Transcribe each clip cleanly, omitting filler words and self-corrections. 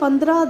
15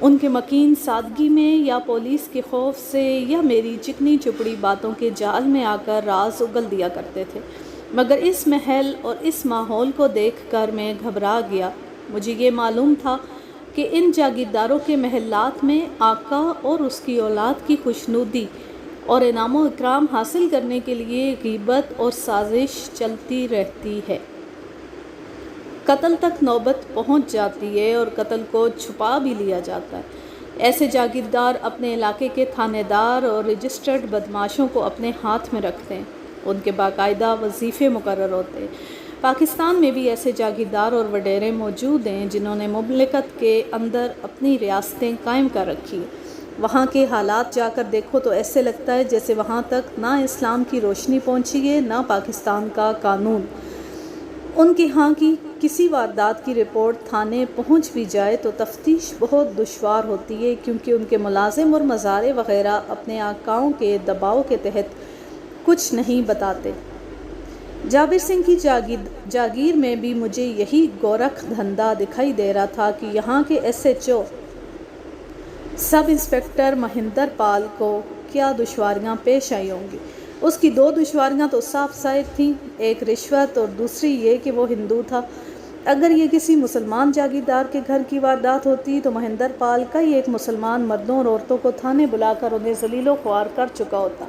ان کے مکین سادگی میں یا پولیس کے خوف سے یا میری چکنی چپڑی باتوں کے جال میں آ کر راز اگل دیا کرتے تھے، مگر اس محل اور اس ماحول کو دیکھ کر میں گھبرا گیا۔ مجھے یہ معلوم تھا کہ ان جاگیرداروں کے محلات میں آقا اور اس کی اولاد کی خوشنودی اور انعام و اکرام حاصل کرنے کے لیے غیبت اور سازش چلتی رہتی ہے۔ قتل تک نوبت پہنچ جاتی ہے اور قتل کو چھپا بھی لیا جاتا ہے۔ ایسے جاگیردار اپنے علاقے کے تھانے دار اور رجسٹرڈ بدماشوں کو اپنے ہاتھ میں رکھتے ہیں، ان کے باقاعدہ وظیفے مقرر ہوتے ہیں۔ پاکستان میں بھی ایسے جاگیردار اور وڈیرے موجود ہیں جنہوں نے مملکت کے اندر اپنی ریاستیں قائم کر رکھی ہیں۔ وہاں کے حالات جا کر دیکھو تو ایسے لگتا ہے جیسے وہاں تک نہ اسلام کی روشنی پہنچی ہے نہ پاکستان کا قانون۔ ان کے ہاں کی کسی واردات کی رپورٹ تھانے پہنچ بھی جائے تو تفتیش بہت دشوار ہوتی ہے، کیونکہ ان کے ملازم اور مزارع وغیرہ اپنے آقاؤں کے دباؤ کے تحت کچھ نہیں بتاتے۔ جابر سنگھ کی جاگیر میں بھی مجھے یہی گورکھ دھندا دکھائی دے رہا تھا کہ یہاں کے S H O sub inspector Mahendra Pal کو کیا دشواریاں پیش آئی ہوں گی۔ اس کی دو دشواریاں تو صاف ظاہر تھیں، ایک رشوت اور دوسری یہ کہ وہ ہندو تھا۔ اگر یہ کسی مسلمان جاگیردار کے گھر کی واردات ہوتی تو مہندر پال کئی ایک مسلمان مردوں اور عورتوں کو تھانے بلا کر انہیں ذلیل و خوار کر چکا ہوتا۔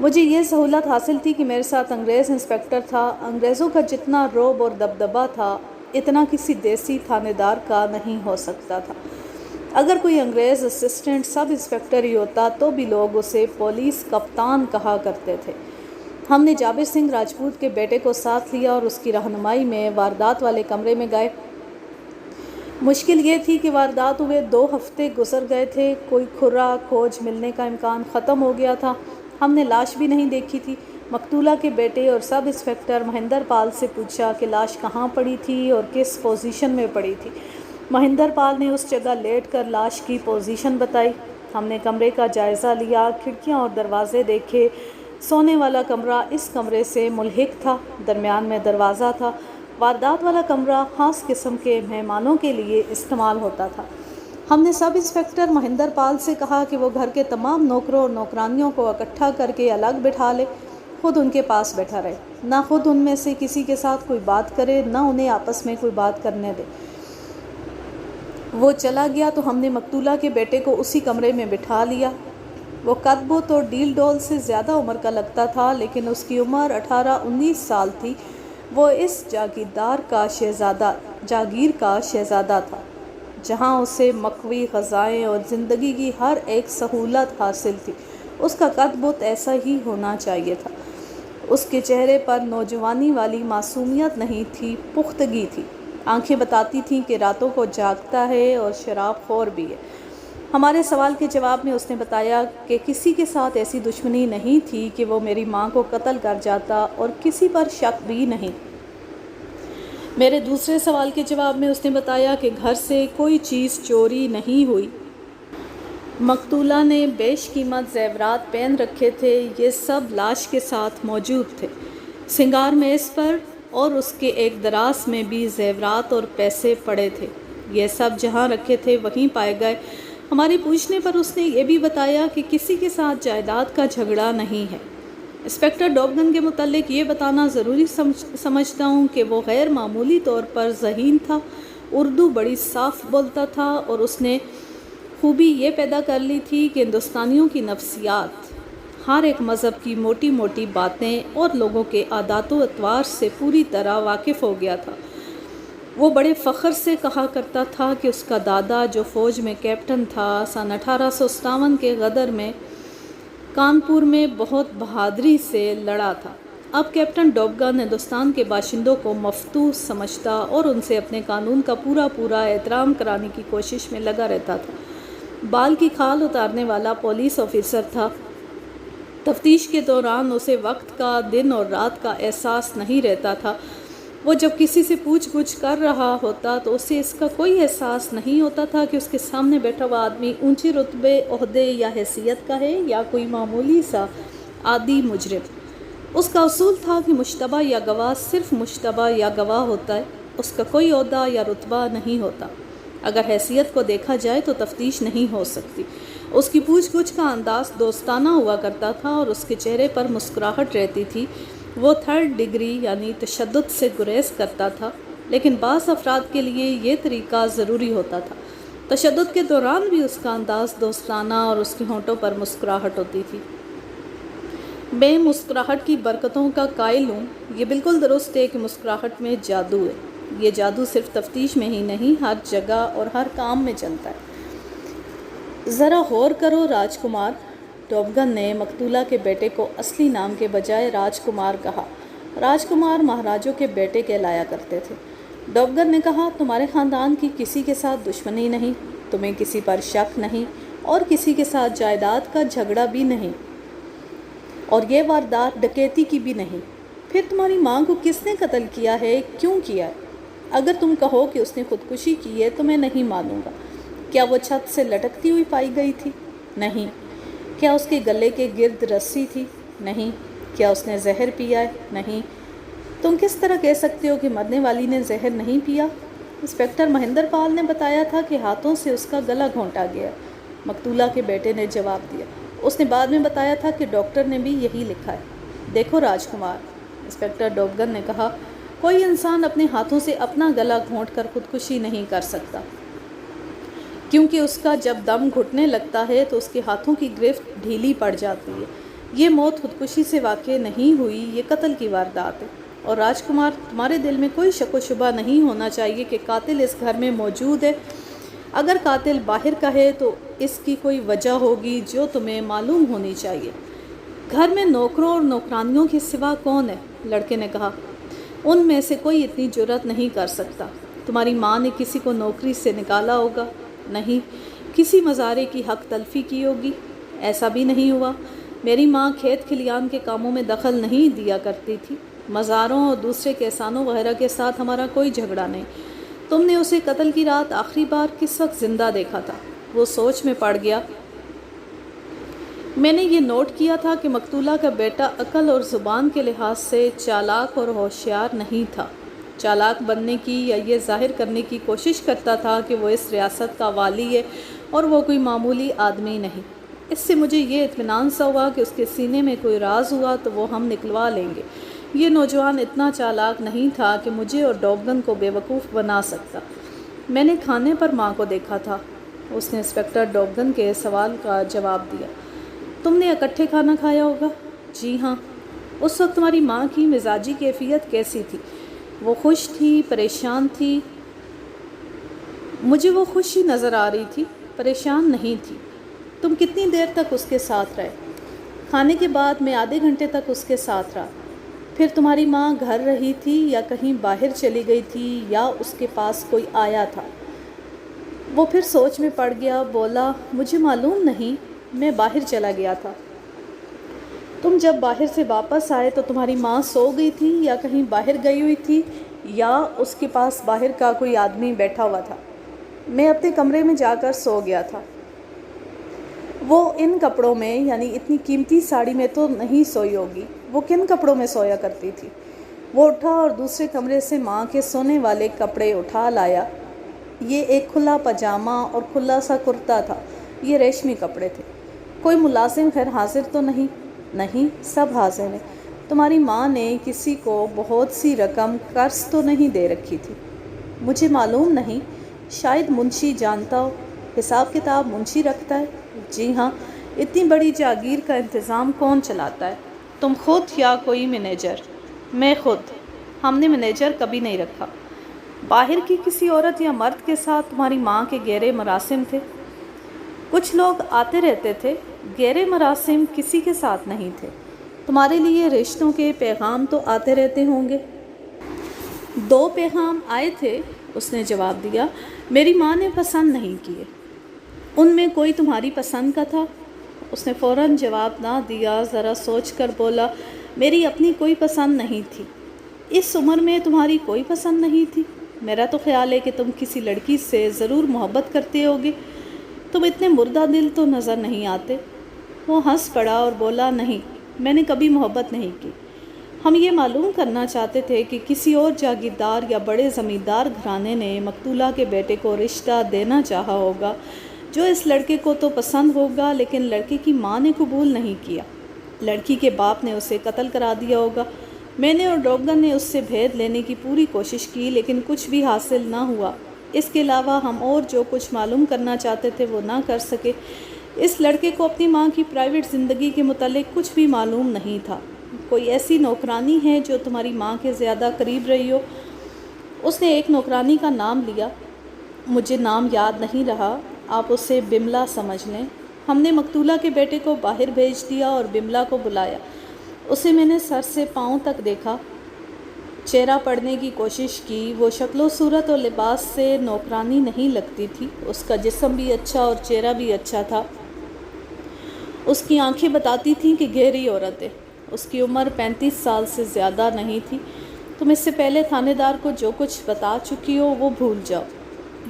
مجھے یہ سہولت حاصل تھی کہ میرے ساتھ انگریز انسپکٹر تھا۔ انگریزوں کا جتنا رعب اور دبدبہ تھا اتنا کسی دیسی تھانے دار کا نہیں ہو سکتا تھا۔ اگر کوئی انگریز اسسٹنٹ سب انسپکٹر ہی ہوتا تو بھی لوگ اسے پولیس کپتان کہا کرتے تھے۔ ہم نے جابر سنگھ راجپوت کے بیٹے کو ساتھ لیا اور اس کی رہنمائی میں واردات والے کمرے میں گئے۔ مشکل یہ تھی کہ واردات ہوئے 2 ہفتے گزر گئے تھے، کوئی کھرا کھوج ملنے کا امکان ختم ہو گیا تھا۔ ہم نے لاش بھی نہیں دیکھی تھی۔ مقتولہ کے بیٹے اور سب انسپکٹر مہندر پال سے پوچھا کہ لاش کہاں پڑی تھی اور کس پوزیشن میں پڑی تھی۔ مہندر پال نے اس جگہ لیٹ کر لاش کی پوزیشن بتائی۔ ہم نے کمرے کا جائزہ لیا، کھڑکیاں اور دروازے دیکھے۔ سونے والا کمرہ اس کمرے سے ملحق تھا، درمیان میں دروازہ تھا۔ واردات والا کمرہ خاص قسم کے مہمانوں کے لیے استعمال ہوتا تھا۔ ہم نے سب انسپکٹر مہندر پال سے کہا کہ وہ گھر کے تمام نوکروں اور نوکرانیوں کو اکٹھا کر کے الگ بٹھا لے، خود ان کے پاس بیٹھا رہے، نہ خود ان میں سے کسی کے ساتھ کوئی بات کرے نہ انہیں آپس میں کوئی بات کرنے دے۔ وہ چلا گیا تو ہم نے مقتولہ کے بیٹے کو اسی کمرے میں بٹھا لیا۔ وہ قد بت اور ڈیل ڈول سے زیادہ عمر کا لگتا تھا، لیکن اس کی عمر 18-19 سال تھی۔ وہ اس جاگیر کا شہزادہ تھا، جہاں اسے مقوی غذائیں اور زندگی کی ہر ایک سہولت حاصل تھی۔ اس کا قد بت ایسا ہی ہونا چاہیے تھا۔ اس کے چہرے پر نوجوانی والی معصومیت نہیں تھی، پختگی تھی۔ آنکھیں بتاتی تھیں کہ راتوں کو جاگتا ہے اور شراب خور بھی ہے۔ ہمارے سوال کے جواب میں اس نے بتایا کہ کسی کے ساتھ ایسی دشمنی نہیں تھی کہ وہ میری ماں کو قتل کر جاتا، اور کسی پر شک بھی نہیں۔ میرے دوسرے سوال کے جواب میں اس نے بتایا کہ گھر سے کوئی چیز چوری نہیں ہوئی۔ مقتولہ نے بیش قیمت زیورات پہن رکھے تھے، یہ سب لاش کے ساتھ موجود تھے۔ سنگار میز پر اور اس کے ایک دراز میں بھی زیورات اور پیسے پڑے تھے۔ یہ سب جہاں رکھے تھے وہیں پائے گئے۔ ہمارے پوچھنے پر اس نے یہ بھی بتایا کہ کسی کے ساتھ جائیداد کا جھگڑا نہیں ہے۔ انسپکٹر ڈوبگن کے متعلق یہ بتانا ضروری سمجھتا ہوں کہ وہ غیر معمولی طور پر ذہین تھا، اردو بڑی صاف بولتا تھا، اور اس نے خوبی یہ پیدا کر لی تھی کہ ہندوستانیوں کی نفسیات، ہر ایک مذہب کی موٹی موٹی باتیں اور لوگوں کے عادات و اطوار سے پوری طرح واقف ہو گیا تھا۔ وہ بڑے فخر سے کہا کرتا تھا کہ اس کا دادا جو فوج میں کیپٹن تھا، سن 1857 کے غدر میں کانپور میں بہت بہادری سے لڑا تھا۔ اب کیپٹن ڈوبگن ہندوستان کے باشندوں کو مفتوح سمجھتا اور ان سے اپنے قانون کا پورا احترام کرانے کی کوشش میں لگا رہتا تھا۔ بال کی کھال اتارنے والا پولیس آفیسر تھا۔ تفتیش کے دوران اسے وقت کا، دن اور رات کا احساس نہیں رہتا تھا۔ وہ جب کسی سے پوچھ گچھ کر رہا ہوتا تو اسے اس کا کوئی احساس نہیں ہوتا تھا کہ اس کے سامنے بیٹھا ہوا آدمی اونچے رتبے، عہدے یا حیثیت کا ہے یا کوئی معمولی سا عادی مجرم۔ اس کا اصول تھا کہ مشتبہ یا گواہ صرف مشتبہ یا گواہ ہوتا ہے، اس کا کوئی عہدہ یا رتبہ نہیں ہوتا۔ اگر حیثیت کو دیکھا جائے تو تفتیش نہیں ہو سکتی۔ اس کی پوچھ گچھ کا انداز دوستانہ ہوا کرتا تھا اور اس کے چہرے پر مسکراہٹ رہتی تھی۔ وہ 3rd ڈگری یعنی تشدد سے گریز کرتا تھا، لیکن بعض افراد کے لیے یہ طریقہ ضروری ہوتا تھا۔ تشدد کے دوران بھی اس کا انداز دوستانہ اور اس کے ہونٹوں پر مسکراہٹ ہوتی تھی۔ میں مسکراہٹ کی برکتوں کا قائل ہوں۔ یہ بالکل درست ہے کہ مسکراہٹ میں جادو ہے۔ یہ جادو صرف تفتیش میں ہی نہیں، ہر جگہ اور ہر کام میں چلتا ہے۔ ذرا غور کرو راج کمار۔ ڈوبگن نے مقتولہ کے بیٹے کو اصلی نام کے بجائے راج کمار کہا۔ راج کمار مہاراجوں کے بیٹے کہلایا کرتے تھے۔ ڈوبگن نے کہا، تمہارے خاندان کی کسی کے ساتھ دشمنی نہیں، تمہیں کسی پر شک نہیں اور کسی کے ساتھ جائیداد کا جھگڑا بھی نہیں، اور یہ واردات ڈکیتی کی بھی نہیں۔ پھر تمہاری ماں کو کس نے قتل کیا ہے، کیوں کیا ہے؟ اگر تم کہو کہ اس نے خودکشی کی ہے تو میں نہیں مانوں گا۔ کیا وہ چھت سے لٹکتی ہوئی پائی گئی تھی؟ نہیں۔ کیا اس کے گلے کے گرد رسی تھی؟ نہیں۔ کیا اس نے زہر پیا ہے؟ نہیں۔ تم کس طرح کہہ سکتے ہو کہ مرنے والی نے زہر نہیں پیا؟ انسپکٹر مہندر پال نے بتایا تھا کہ ہاتھوں سے اس کا گلا گھونٹا گیا۔ مقتولہ کے بیٹے نے جواب دیا۔ اس نے بعد میں بتایا تھا کہ ڈاکٹر نے بھی یہی لکھا ہے۔ دیکھو راج کمار، انسپکٹر ڈوبگن نے کہا، کوئی انسان اپنے ہاتھوں سے اپنا گلا گھونٹ کر خودکشی نہیں کر سکتا، کیونکہ اس کا جب دم گھٹنے لگتا ہے تو اس کے ہاتھوں کی گرفت ڈھیلی پڑ جاتی ہے۔ یہ موت خودکشی سے واقع نہیں ہوئی، یہ قتل کی واردات ہے۔ اور راج کمار، تمہارے دل میں کوئی شک و شبہ نہیں ہونا چاہیے کہ قاتل اس گھر میں موجود ہے۔ اگر قاتل باہر کا ہے تو اس کی کوئی وجہ ہوگی جو تمہیں معلوم ہونی چاہیے۔ گھر میں نوکروں اور نوکرانیوں کے سوا کون ہے؟ لڑکے نے کہا، ان میں سے کوئی اتنی جرأت نہیں کر سکتا۔ تمہاری ماں نے کسی کو نوکری سے نکالا ہوگا؟ نہیں۔ کسی مزارے کی حق تلفی کی ہوگی؟ ایسا بھی نہیں ہوا۔ میری ماں کھیت کھلیان کے کاموں میں دخل نہیں دیا کرتی تھی۔ مزاروں اور دوسرے کسانوں وغیرہ کے ساتھ ہمارا کوئی جھگڑا نہیں۔ تم نے اسے قتل کی رات آخری بار کس وقت زندہ دیکھا تھا؟ وہ سوچ میں پڑ گیا۔ میں نے یہ نوٹ کیا تھا کہ مقتولہ کا بیٹا عقل اور زبان کے لحاظ سے چالاک اور ہوشیار نہیں تھا۔ چالاک بننے کی یا یہ ظاہر کرنے کی کوشش کرتا تھا کہ وہ اس ریاست کا والی ہے اور وہ کوئی معمولی آدمی نہیں۔ اس سے مجھے یہ اطمینان سا ہوا کہ اس کے سینے میں کوئی راز ہوا تو وہ ہم نکلوا لیں گے۔ یہ نوجوان اتنا چالاک نہیں تھا کہ مجھے اور ڈوبگن کو بے وقوف بنا سکتا۔ میں نے کھانے پر ماں کو دیکھا تھا۔ اس نے انسپکٹر ڈوبگن کے سوال کا جواب دیا۔ تم نے اکٹھے کھانا کھایا ہوگا؟ جی ہاں۔ اس وقت تمہاری ماں کی مزاجی کیفیت کیسی تھی؟ وہ خوش تھی، پریشان تھی؟ مجھے وہ خوش ہی نظر آ رہی تھی، پریشان نہیں تھی۔ تم کتنی دیر تک اس کے ساتھ رہے؟ کھانے کے بعد میں آدھے گھنٹے تک اس کے ساتھ رہا۔ پھر تمہاری ماں گھر رہی تھی یا کہیں باہر چلی گئی تھی یا اس کے پاس کوئی آیا تھا؟ وہ پھر سوچ میں پڑ گیا، بولا، مجھے معلوم نہیں، میں باہر چلا گیا تھا۔ تم جب باہر سے واپس آئے تو تمہاری ماں سو گئی تھی یا کہیں باہر گئی ہوئی تھی یا اس کے پاس باہر کا کوئی آدمی بیٹھا ہوا تھا؟ میں اپنے کمرے میں جا کر سو گیا تھا۔ وہ ان کپڑوں میں، یعنی اتنی قیمتی ساڑی میں تو نہیں سوئی ہوگی۔ وہ کن کپڑوں میں سویا کرتی تھی؟ وہ اٹھا اور دوسرے کمرے سے ماں کے سونے والے کپڑے اٹھا لایا۔ یہ ایک کھلا پاجامہ اور کھلا سا کرتا تھا۔ یہ ریشمی کپڑے تھے۔ کوئی ملازم خیر حاضر تو نہیں؟ نہیں، سب حاضر ہیں۔ تمہاری ماں نے کسی کو بہت سی رقم قرض تو نہیں دے رکھی تھی؟ مجھے معلوم نہیں، شاید منشی جانتا ہو۔ حساب کتاب منشی رکھتا ہے؟ جی ہاں۔ اتنی بڑی جاگیر کا انتظام کون چلاتا ہے؟ تم خود یا کوئی مینیجر؟ میں خود۔ ہم نے مینیجر کبھی نہیں رکھا۔ باہر کی کسی عورت یا مرد کے ساتھ تمہاری ماں کے گہرے مراسم تھے؟ کچھ لوگ آتے رہتے تھے، گہرے مراسم کسی کے ساتھ نہیں تھے۔ تمہارے لیے رشتوں کے پیغام تو آتے رہتے ہوں گے؟ 2 پیغام آئے تھے، اس نے جواب دیا۔ میری ماں نے پسند نہیں کیے۔ ان میں کوئی تمہاری پسند کا تھا؟ اس نے فوراً جواب نہ دیا، ذرا سوچ کر بولا، میری اپنی کوئی پسند نہیں تھی۔ اس عمر میں تمہاری کوئی پسند نہیں تھی؟ میرا تو خیال ہے کہ تم کسی لڑکی سے ضرور محبت کرتے ہوگے۔ تم اتنے مردہ دل تو نظر نہیں آتے۔ وہ ہنس پڑا اور بولا، نہیں، میں نے کبھی محبت نہیں کی۔ ہم یہ معلوم کرنا چاہتے تھے کہ کسی اور جاگیردار یا بڑے زمیندار گھرانے نے مقتولہ کے بیٹے کو رشتہ دینا چاہا ہوگا جو اس لڑکے کو تو پسند ہوگا، لیکن لڑکے کی ماں نے قبول نہیں کیا۔ لڑکی کے باپ نے اسے قتل کرا دیا ہوگا۔ میں نے اور ڈوگن نے اس سے بھید لینے کی پوری کوشش کی، لیکن کچھ بھی حاصل نہ ہوا۔ اس کے علاوہ ہم اور جو کچھ معلوم کرنا چاہتے تھے وہ نہ کر سکے۔ اس لڑکے کو اپنی ماں کی پرائیویٹ زندگی کے متعلق کچھ بھی معلوم نہیں تھا۔ کوئی ایسی نوکرانی ہے جو تمہاری ماں کے زیادہ قریب رہی ہو؟ اس نے ایک نوکرانی کا نام لیا، مجھے نام یاد نہیں رہا، آپ اسے بملا سمجھ لیں۔ ہم نے مقتولہ کے بیٹے کو باہر بھیج دیا اور بملا کو بلایا۔ اسے میں نے سر سے پاؤں تک دیکھا، چہرہ پڑھنے کی کوشش کی۔ وہ شکل و صورت اور لباس سے نوکرانی نہیں لگتی تھی۔ اس کا جسم بھی اچھا اور چہرہ بھی اچھا تھا۔ اس کی آنکھیں بتاتی تھیں کہ گہری عورت ہے۔ اس کی عمر 35 سال سے زیادہ نہیں تھی۔ تم اس سے پہلے تھانے دار کو جو کچھ بتا چکی ہو وہ بھول جاؤ۔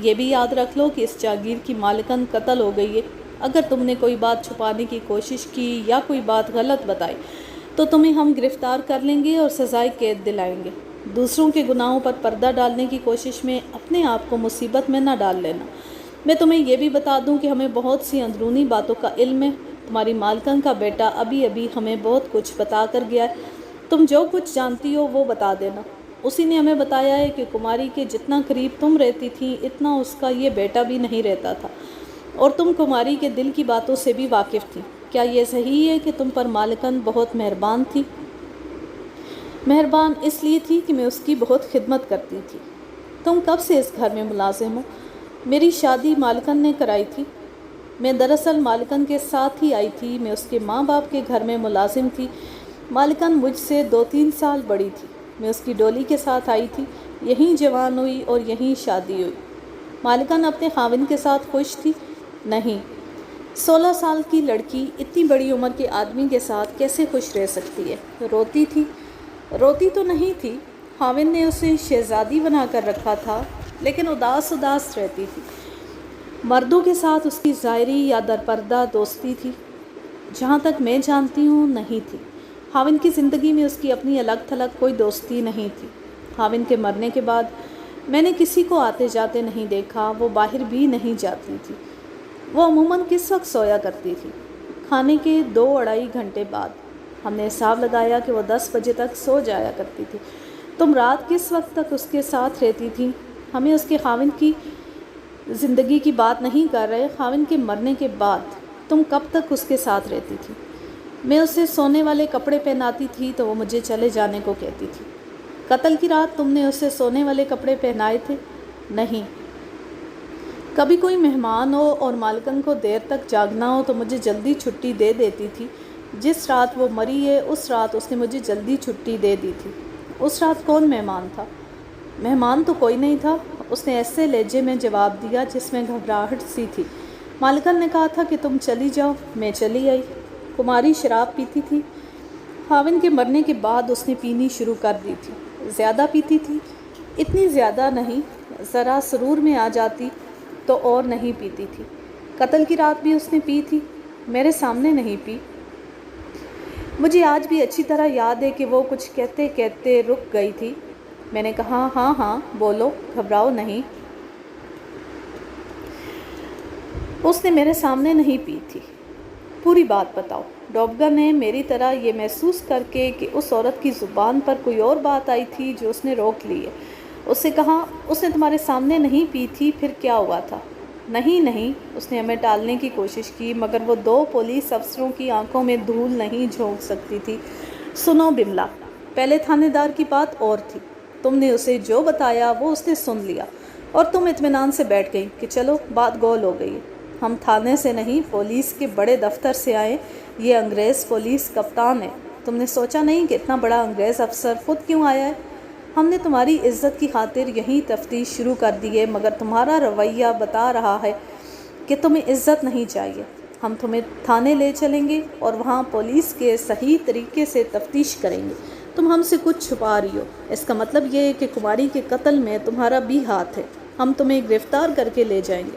یہ بھی یاد رکھ لو کہ اس جاگیر کی مالکن قتل ہو گئی ہے۔ اگر تم نے کوئی بات چھپانے کی کوشش کی یا کوئی بات غلط بتائی تو تمہیں ہم گرفتار کر لیں گے اور سزائے قید دلائیں گے۔ دوسروں کے گناہوں پر پردہ ڈالنے کی کوشش میں اپنے آپ کو مصیبت میں نہ ڈال لینا۔ میں تمہیں یہ بھی بتا دوں کہ ہمیں بہت سی اندرونی باتوں کا علم ہے۔ تمہاری مالکن کا بیٹا ابھی ہمیں بہت کچھ بتا کر گیا ہے۔ تم جو کچھ جانتی ہو وہ بتا دینا۔ اسی نے ہمیں بتایا ہے کہ کماری کے جتنا قریب تم رہتی تھی اتنا اس کا یہ بیٹا بھی نہیں رہتا تھا، اور تم کماری کے دل کی باتوں سے بھی واقف تھی۔ کیا یہ صحیح ہے کہ تم پر مالکن بہت مہربان تھی؟ مہربان اس لیے تھی کہ میں اس کی بہت خدمت کرتی تھی۔ تم کب سے اس گھر میں ملازم ہو؟ میری شادی مالکن نے کرائی تھی۔ میں دراصل مالکن کے ساتھ ہی آئی تھی۔ میں اس کے ماں باپ کے گھر میں ملازم تھی۔ مالکن مجھ سے 2-3 سال بڑی تھی۔ میں اس کی ڈولی کے ساتھ آئی تھی، یہیں جوان ہوئی اور یہیں شادی ہوئی۔ مالکن اپنے خاوند کے ساتھ خوش تھی؟ نہیں۔ 16 سال کی لڑکی اتنی بڑی عمر کے آدمی کے ساتھ کیسے خوش رہ سکتی ہے؟ روتی تھی؟ روتی تو نہیں تھی، خاوند نے اسے شہزادی بنا کر رکھا تھا، لیکن اداس رہتی تھی۔ مردوں کے ساتھ اس کی ظاہری یا درپردہ دوستی تھی؟ جہاں تک میں جانتی ہوں نہیں تھی۔ خاوند کی زندگی میں اس کی اپنی الگ تھلگ کوئی دوستی نہیں تھی۔ خاوند کے مرنے کے بعد میں نے کسی کو آتے جاتے نہیں دیکھا۔ وہ باہر بھی نہیں جاتی تھی۔ وہ عموماً کس وقت سویا کرتی تھی؟ کھانے کے 2-2.5 گھنٹے بعد۔ ہم نے حساب لگایا کہ وہ 10 بجے تک سو جایا کرتی تھی۔ تم رات کس وقت تک اس کے ساتھ رہتی تھی؟ ہمیں اس کے خاوند کی زندگی کی بات نہیں کر رہے، خاوند کے مرنے کے بعد تم کب تک اس کے ساتھ رہتی تھی؟ میں اسے سونے والے کپڑے پہناتی تھی تو وہ مجھے چلے جانے کو کہتی تھی۔ قتل کی رات تم نے اسے سونے والے کپڑے پہنائے تھے؟ نہیں۔ کبھی کوئی مہمان ہو اور مالکن کو دیر تک جاگنا ہو تو مجھے جلدی چھٹی دے دیتی تھی۔ جس رات وہ مری ہے اس رات اس نے مجھے جلدی چھٹی دے دی تھی۔ اس رات کون مہمان تھا؟ مہمان تو کوئی نہیں تھا، اس نے ایسے لہجے میں جواب دیا جس میں گھبراہٹ سی تھی۔ مالکن نے کہا تھا کہ تم چلی جاؤ، میں چلی آئی۔ کماری شراب پیتی تھی؟ خاوند کے مرنے کے بعد اس نے پینی شروع کر دی تھی۔ زیادہ پیتی تھی؟ اتنی زیادہ نہیں، ذرا سرور میں آ جاتی تو اور نہیں پیتی تھی۔ قتل کی رات بھی اس نے پی تھی؟ میرے سامنے نہیں پی۔ مجھے آج بھی اچھی طرح یاد ہے کہ وہ کچھ کہتے کہتے رک گئی تھی۔ میں نے کہا ہاں بولو، گھبراؤ نہیں۔ اس نے میرے سامنے نہیں پی تھی۔ پوری بات بتاؤ۔ ڈوگا نے میری طرح یہ محسوس کر کے کہ اس عورت کی زبان پر کوئی اور بات آئی تھی جو اس نے روک لی ہے، اس سے کہا اس نے تمہارے سامنے نہیں پی تھی، پھر کیا ہوا تھا؟ نہیں، اس نے ہمیں ٹالنے کی کوشش کی، مگر وہ 2 پولیس افسروں کی آنکھوں میں دھول نہیں جھونک سکتی تھی۔ سنو بملا، پہلے تھانے دار کی بات اور تھی۔ تم نے اسے جو بتایا وہ اس نے سن لیا اور تم اطمینان سے بیٹھ گئی کہ چلو بات گول ہو گئی۔ ہم تھانے سے نہیں، پولیس کے بڑے دفتر سے آئے۔ یہ انگریز پولیس کپتان ہے۔ تم نے سوچا نہیں کہ اتنا بڑا انگریز افسر خود کیوں آیا ہے؟ ہم نے تمہاری عزت کی خاطر یہیں تفتیش شروع کر دی ہے، مگر تمہارا رویہ بتا رہا ہے کہ تمہیں عزت نہیں چاہیے۔ ہم تمہیں تھانے لے چلیں گے اور وہاں پولیس کے صحیح طریقے سے تفتیش کریں گے۔ تم ہم سے کچھ چھپا رہی ہو۔ اس کا مطلب یہ ہے کہ کماری کے قتل میں تمہارا بھی ہاتھ ہے۔ ہم تمہیں گرفتار کر کے لے جائیں گے۔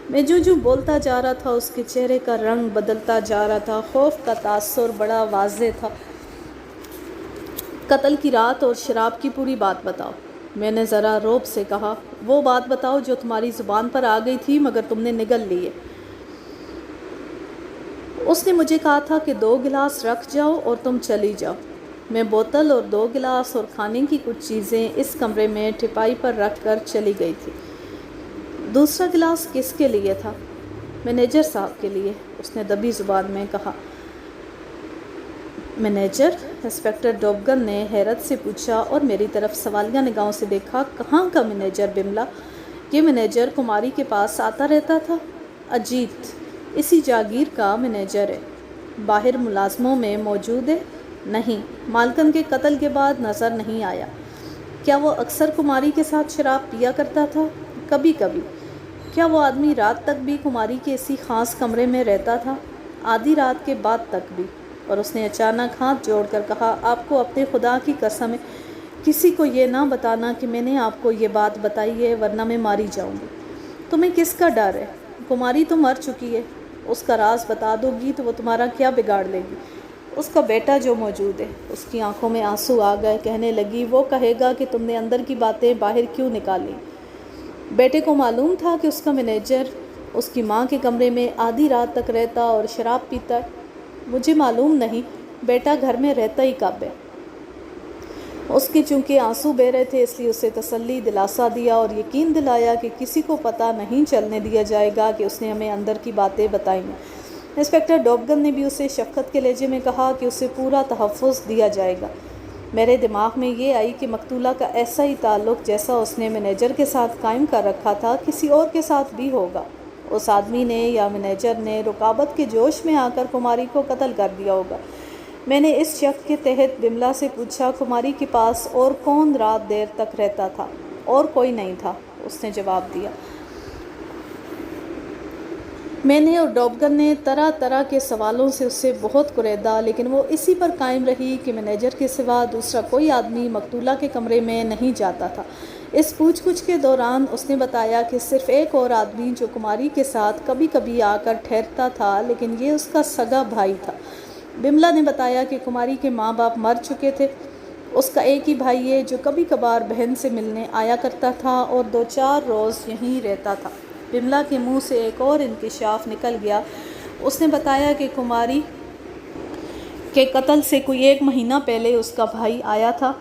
میں جو بولتا جا رہا تھا اس کے چہرے کا رنگ بدلتا جا رہا تھا۔ خوف کا تاثر بڑا واضح تھا۔ قتل کی رات اور شراب کی پوری بات بتاؤ۔ میں نے ذرا روب سے کہا، وہ بات بتاؤ جو تمہاری زبان پر آ گئی تھی مگر تم نے نگل لی ہے۔ اس نے مجھے کہا تھا کہ 2 گلاس رکھ جاؤ اور تم چلی جاؤ۔ میں بوتل اور 2 گلاس اور کھانے کی کچھ چیزیں اس کمرے میں ٹپائی پر رکھ کر چلی گئی تھی۔ دوسرا گلاس کس کے لیے تھا؟ مینیجر صاحب کے لیے، اس نے دبی زبان میں کہا۔ مینیجر؟ انسپکٹر ڈوبگن نے حیرت سے پوچھا اور میری طرف سوالیہ نگاہوں سے دیکھا۔ کہاں کا مینیجر بملا؟ یہ مینیجر کماری کے پاس آتا رہتا تھا؟ اجیت اسی جاگیر کا مینیجر ہے۔ باہر ملازموں میں موجود ہے؟ نہیں، مالکن کے قتل کے بعد نظر نہیں آیا۔ کیا وہ اکثر کماری کے ساتھ شراب پیا کرتا تھا؟ کبھی کبھی۔ کیا وہ آدمی رات تک بھی کماری کے اسی خاص کمرے میں رہتا تھا؟ آدھی رات کے بعد تک بھی۔ اور اس نے اچانک ہاتھ جوڑ کر کہا، آپ کو اپنے خدا کی قسم ہے کسی کو یہ نہ بتانا کہ میں نے آپ کو یہ بات بتائی ہے، ورنہ میں ماری جاؤں گی۔ تمہیں کس کا ڈر ہے؟ کماری تو مر چکی ہے، اس کا راز بتا دو گی تو وہ تمہارا کیا بگاڑ لے گی؟ اس کا بیٹا جو موجود ہے۔ اس کی آنکھوں میں آنسو آ گئے، کہنے لگی، وہ کہے گا کہ تم نے اندر کی باتیں باہر کیوں نکالی؟ بیٹے کو معلوم تھا کہ اس کا مینیجر اس کی ماں کے کمرے میں آدھی رات تک رہتا اور شراب پیتا ہے؟ مجھے معلوم نہیں، بیٹا گھر میں رہتا ہی کب ہے؟ اس کے چونکہ آنسو بہہ رہے تھے اس لیے اسے تسلی دلاسا دیا اور یقین دلایا کہ کسی کو پتہ نہیں چلنے دیا جائے گا کہ اس نے ہمیں اندر کی باتیں بتائی ہیں۔ انسپکٹر ڈوبگن نے بھی اسے شفقت کے لہجے میں کہا کہ اسے پورا تحفظ دیا جائے گا۔ میرے دماغ میں یہ آئی کہ مقتولہ کا ایسا ہی تعلق جیسا اس نے مینیجر کے ساتھ قائم کر رکھا تھا کسی اور کے ساتھ بھی ہوگا۔ اس آدمی نے یا مینیجر نے رقابت کے جوش میں آ کر کماری کو قتل کر دیا ہوگا۔ میں نے اس شک کے تحت بملا سے پوچھا، کماری کے پاس اور کون رات دیر تک رہتا تھا؟ اور کوئی نہیں تھا، اس نے جواب دیا۔ میں نے اور ڈوبگن نے طرح طرح کے سوالوں سے اسے بہت کریدا، لیکن وہ اسی پر قائم رہی کہ مینیجر کے سوا دوسرا کوئی آدمی مقتولہ کے کمرے میں نہیں جاتا تھا۔ اس پوچھ گچھ کے دوران اس نے بتایا کہ صرف ایک اور آدمی جو کماری کے ساتھ کبھی کبھی آ کر ٹھہرتا تھا، لیکن یہ اس کا سگا بھائی تھا۔ بملا نے بتایا کہ کماری کے ماں باپ مر چکے تھے۔ اس کا ایک ہی بھائی ہے جو کبھی کبھار بہن سے ملنے آیا کرتا تھا اور 2-4 روز یہیں رہتا تھا۔ بملا کے منہ سے ایک اور انکشاف نکل گیا۔ اس نے بتایا کہ کماری کے قتل سے کوئی 1 مہینہ پہلے اس کا بھائی آیا تھا۔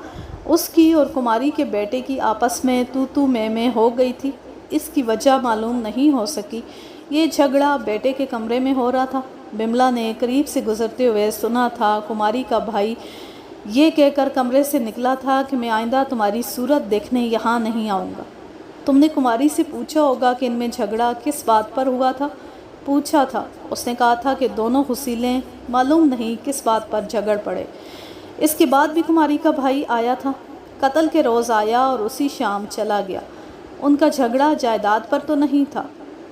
اس کی اور کماری کے بیٹے کی آپس میں تو میں ہو گئی تھی۔ اس کی وجہ معلوم نہیں ہو سکی۔ یہ جھگڑا بیٹے کے کمرے میں ہو رہا تھا۔ بملا نے قریب سے گزرتے ہوئے سنا تھا، کماری کا بھائی یہ کہہ کر کمرے سے نکلا تھا کہ میں آئندہ تمہاری صورت دیکھنے یہاں نہیں آؤں گا۔ تم نے کماری سے پوچھا ہوگا کہ ان میں جھگڑا کس بات پر ہوا تھا؟ پوچھا تھا۔ اس نے کہا تھا کہ دونوں حصیلیں معلوم نہیں کس بات پر جھگڑ پڑے۔ اس کے بعد بھی کماری کا بھائی آیا تھا؟ قتل کے روز آیا اور اسی شام چلا گیا۔ ان کا جھگڑا جائیداد پر تو نہیں تھا؟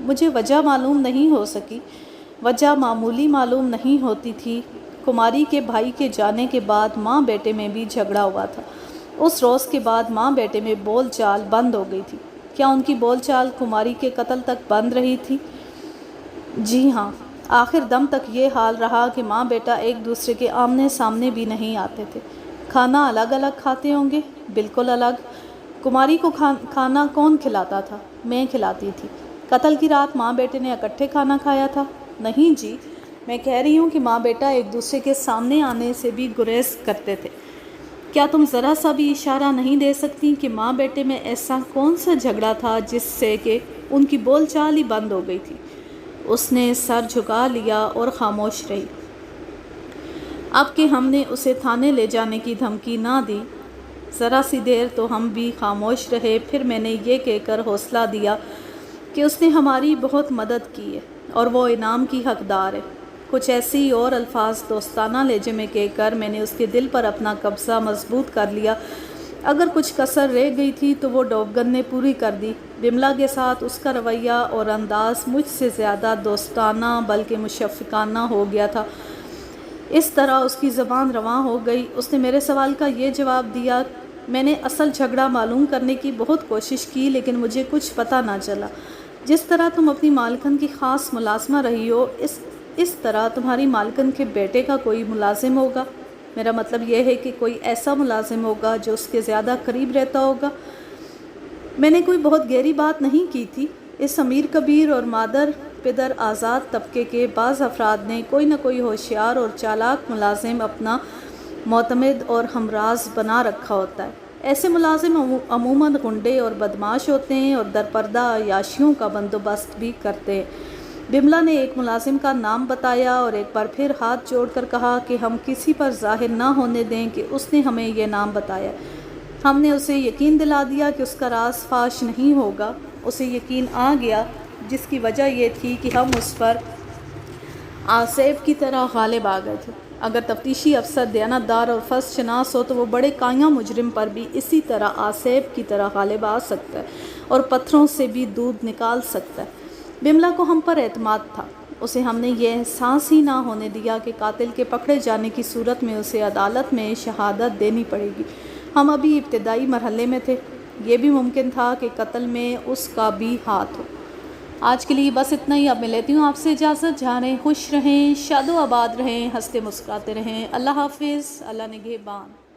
مجھے وجہ معلوم نہیں ہو سکی۔ وجہ معمولی معلوم نہیں ہوتی تھی۔ کماری کے بھائی کے جانے کے بعد ماں بیٹے میں بھی جھگڑا ہوا تھا۔ اس روز کے بعد ماں بیٹے میں بول چال بند ہو گئی تھی۔ کیا ان کی بول چال کماری کے قتل تک بند رہی تھی؟ جی ہاں، آخر دم تک یہ حال رہا کہ ماں بیٹا ایک دوسرے کے آمنے سامنے بھی نہیں آتے تھے۔ کھانا الگ الگ کھاتے ہوں گے؟ بالکل الگ۔ کماری کو کھانا کون کھلاتا تھا؟ میں کھلاتی تھی۔ قتل کی رات ماں بیٹے نے اکٹھے کھانا کھایا تھا؟ نہیں جی، میں کہہ رہی ہوں کہ ماں بیٹا ایک دوسرے کے سامنے آنے سے بھی گریز کرتے تھے۔ کیا تم ذرا سا بھی اشارہ نہیں دے سکتی کہ ماں بیٹے میں ایسا کون سا جھگڑا تھا جس سے کہ ان کی بول چال ہی بند ہو گئی تھی؟ اس نے سر جھکا لیا اور خاموش رہی۔ اب کہ ہم نے اسے تھانے لے جانے کی دھمکی نہ دی، ذرا سی دیر تو ہم بھی خاموش رہے۔ پھر میں نے یہ کہہ کر حوصلہ دیا کہ اس نے ہماری بہت مدد کی ہے اور وہ انعام کی حقدار ہے۔ کچھ ایسے ہی اور الفاظ دوستانہ لہجے میں کہہ کر میں نے اس کے دل پر اپنا قبضہ مضبوط کر لیا۔ اگر کچھ کسر رہ گئی تھی تو وہ ڈوبگن نے پوری کر دی۔ بملا کے ساتھ اس کا رویہ اور انداز مجھ سے زیادہ دوستانہ بلکہ مشفقانہ ہو گیا تھا۔ اس طرح اس کی زبان رواں ہو گئی۔ اس نے میرے سوال کا یہ جواب دیا، میں نے اصل جھگڑا معلوم کرنے کی بہت کوشش کی لیکن مجھے کچھ پتہ نہ چلا۔ جس طرح تم اپنی مالکن کی خاص ملازمہ رہی ہو، اس طرح تمہاری مالکن کے بیٹے کا کوئی ملازم ہوگا؟ میرا مطلب یہ ہے کہ کوئی ایسا ملازم ہوگا جو اس کے زیادہ قریب رہتا ہوگا۔ میں نے کوئی بہت گہری بات نہیں کی تھی۔ اس امیر کبیر اور مادر پدر آزاد طبقے کے بعض افراد نے کوئی نہ کوئی ہوشیار اور چالاک ملازم اپنا معتمد اور ہمراز بنا رکھا ہوتا ہے۔ ایسے ملازم عموماً غنڈے اور بدماش ہوتے ہیں اور درپردہ عیاشیوں کا بندوبست بھی کرتے ہیں۔ بملا نے ایک ملازم کا نام بتایا اور ایک بار پھر ہاتھ جوڑ کر کہا کہ ہم کسی پر ظاہر نہ ہونے دیں کہ اس نے ہمیں یہ نام بتایا۔ ہم نے اسے یقین دلا دیا کہ اس کا راز فاش نہیں ہوگا۔ اسے یقین آ گیا، جس کی وجہ یہ تھی کہ ہم اس پر آصف کی طرح غالب آ گئے تھے۔ اگر تفتیشی افسر دیانتدار اور فرض شناس ہو تو وہ بڑے کائیاں مجرم پر بھی اسی طرح آصف کی طرح غالب آ سکتا ہے اور پتھروں سے بھی دودھ نکال سکتا ہے۔ بملا کو ہم پر اعتماد تھا۔ اسے ہم نے یہ احساس ہی نہ ہونے دیا کہ قاتل کے پکڑے جانے کی صورت میں اسے عدالت میں شہادت دینی پڑے گی۔ ہم ابھی ابتدائی مرحلے میں تھے۔ یہ بھی ممکن تھا کہ قتل میں اس کا بھی ہاتھ ہو۔ آج کے لیے بس اتنا ہی۔ اب میں لیتی ہوں آپ سے اجازت۔ جہاں رہیں خوش رہیں، شاد و آباد رہیں، ہنستے مسکراتے رہیں۔ اللہ حافظ، اللہ نگہبان۔